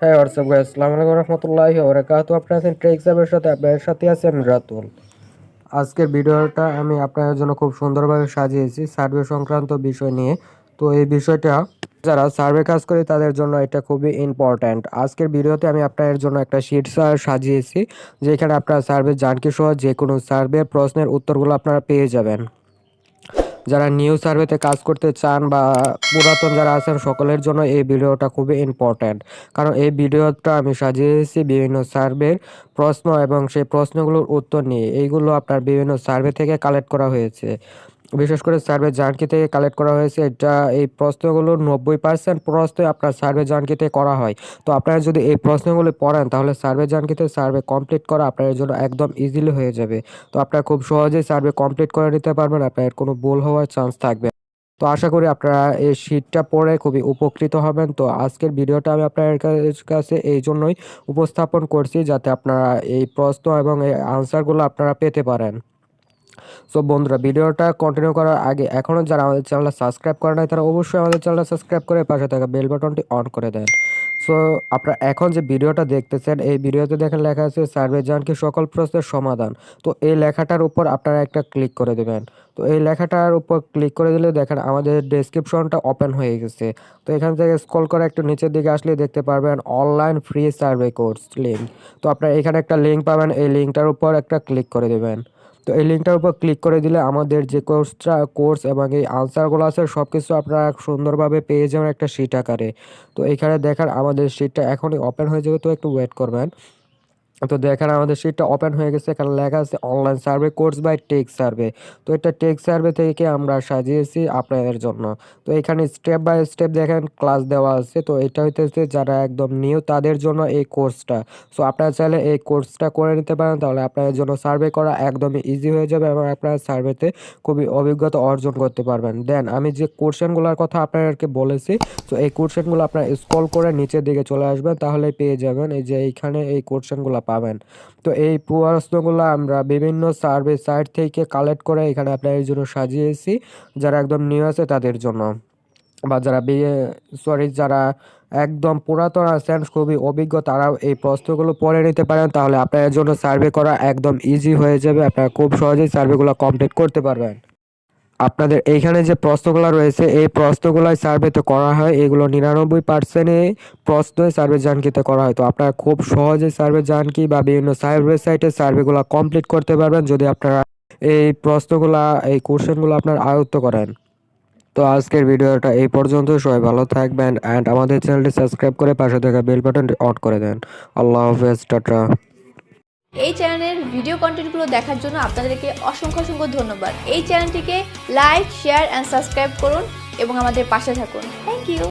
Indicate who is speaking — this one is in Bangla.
Speaker 1: হ্যাঁ হোয়াটসঅ্যাপ গাইস, আসসালামু আলাইকুম রহমতুল্লাহি ওয়া বারাকাতুহু। আপনারা আছেন ট্রেক্সাবের সাথে, আপনাদের সাথে আছে আমি রাতুল। আজকের ভিডিওটা আমি আপনাদের জন্য খুব সুন্দরভাবে সাজিয়েছি সার্ভে সংক্রান্ত বিষয় নিয়ে। তো এই বিষয়টা যারা সার্ভে কাজ করে তাদের জন্য এটা খুবই ইম্পর্ট্যান্ট। আজকের ভিডিওতে আমি আপনাদের জন্য একটা শিট সাজিয়েছি, যেখানে আপনারা সার্ভে জানকি সহ যে কোনো সার্ভে প্রশ্নের উত্তরগুলো আপনারা পেয়ে যাবেন। যারা নিউ সার্ভেতে কাজ করতে চান বা পুরাতন যারা আছেন সকলের জন্য এই ভিডিওটা খুবই ইম্পর্ট্যান্ট। কারণ এই ভিডিওটা আমি সাজিয়েছি বিভিন্ন সার্ভের প্রশ্ন এবং সেই প্রশ্নগুলোর উত্তর নিয়ে। এইগুলো আপনার বিভিন্ন সার্ভে থেকে কালেক্ট করা হয়েছে, বিশেষ করে সার্ভে জানকি থেকে কালেক্ট করা হয়েছে। এই প্রশ্নগুলোর 90% প্রশ্নই আপনার সার্ভে জানকিতে করা হয়। তো আপনারা যদি এই প্রশ্নগুলো পড়েন তাহলে সার্ভে জানকিতে সার্ভে কমপ্লিট করা আপনাদের জন্য একদম ইজিলি হয়ে যাবে। তো আপনারা খুব সহজেই সার্ভে কমপ্লিট করে নিতে পারবেন, আপনার কোনো ভুল হওয়ার চান্স থাকবে না। তো আশা করি আপনারা এই শীটটা পড়ে খুবই উপকৃত হবেন। তো আজকের ভিডিওটা আমি আপনাদের কাছে এই জন্যই উপস্থাপন করছি, যাতে আপনারা এই প্রশ্ন এবং এই আনসারগুলো আপনারা পেতে পারেন। সো বন্ধুরা, ভিডিওটা কন্টিনিউ করার আগে এখনও যারা আমাদের চ্যানেলটা সাবস্ক্রাইব করে নাই তারা অবশ্যই আমাদের চ্যানেলটা সাবস্ক্রাইব করে পাশে থাকা বেল বাটনটি অন করে দেন। সো আপনারা এখন যে ভিডিওটা দেখতেছেন, এই ভিডিওতে দেখেন লেখা আছে সার্ভে জানকি সকল প্রশ্নের সমাধান। তো এই লেখাটার উপর আপনারা একটা ক্লিক করে দেবেন। তো এই লেখাটার উপর ক্লিক করে দিলে দেখেন আমাদের ডেসক্রিপশনটা ওপেন হয়ে গেছে। তো এখান থেকে স্ক্রল করে একটু নিচের দিকে আসলে দেখতে পারবেন online free survey course link. তো আপনারা এখানে একটা লিঙ্ক পাবেন, এই লিঙ্কটার উপর একটা ক্লিক করে দেবেন। তো এই লিঙ্কটার উপর ক্লিক করে দিলে আমাদের যে কোর্স এবং এই আনসারগুলো আছে সব কিছু আপনারা সুন্দরভাবে পেয়ে যাবেন একটা শিট আকারে। তো এখানে দেখেন আমাদের শিটটা এখনই ওপেন হয়ে যাবে, তো একটু ওয়েট করবেন। তো দেখেন আমাদের শিটটা ওপেন হয়ে গেছে, এখানে লেখা আছে online survey course by tech survey. তো এটা টেক সার্ভে থেকে আমরা সাজিয়েছি আপনাদের জন্য। তো এখানে স্টেপ বাই স্টেপ দেখেন ক্লাস দেওয়া আছে। তো এটা হইতেছে যারা একদম নিউ তাদের জন্য এই কোর্সটা। সো আপনারা চাইলে এই কোর্সটা করে নিতে পারেন, তাহলে আপনাদের জন্য সার্ভে করা একদমই ইজি হয়ে যাবে এবং আপনারা সার্ভেতে খুবই অভিজ্ঞতা অর্জন করতে পারবেন। দেন আমি যে কোশ্চেনগুলোর কথা আপনাদেরকে বলেছি, তো এই কোশ্চেনগুলো আপনারা স্ক্রল করে নিচের দিকে চলে আসবেন, তাহলে পেয়ে যাবেন এই যে এইখানে এই কোশ্চেনগুলো পাবেন। তো এই প্রশ্নগুলো আমরা বিভিন্ন সার্ভে সাইট থেকে কালেক্ট করে এখানে আপনাদের জন্য সাজিয়েছি, যারা একদম নিউ আছে তাদের জন্য, বা যারা একদম পুরাতন আছেন খুবই অভিজ্ঞ তারাও এই প্রশ্নগুলো পড়ে নিতে পারেন। তাহলে আপনাদের জন্য সার্ভে করা একদম ইজি হয়ে যাবে, আপনারা খুব সহজেই সার্ভেগুলো কমপ্লিট করতে পারবেন। আপনাদের এইখানে যে প্রশ্নগুলো রয়েছে এই প্রশ্নগুলাই সার্ভেতে করা হয়, এগুলো 99% প্রশ্নই সার্ভে জানকিতে করা হয়। তো আপনারা খুব সহজে সার্ভে জানকি বা বিভিন্ন সার্ভে সাইটে সার্ভেগুলো কমপ্লিট করতে পারবেন যদি আপনারা এই প্রশ্নগুলা এই কোশ্চেনগুলো আপনার আয়ত্ত করেন। তো আজকের ভিডিওটা এই পর্যন্ত, সবাই ভালো থাকবেন অ্যান্ড আমাদের চ্যানেলটি সাবস্ক্রাইব করে পাশে থাকা বেল বাটনটি অন করে দেন। আল্লাহ হাফেজ, টাটা।
Speaker 2: এই চ্যানেলের ভিডিও কন্টেন্টগুলো দেখার জন্য আপনাদেরকে অসংখ্য অসংখ্য ধন্যবাদ। এই চ্যানেলটিকে লাইক, শেয়ার অ্যান্ড সাবস্ক্রাইব করুন এবং আমাদের পাশে থাকুন।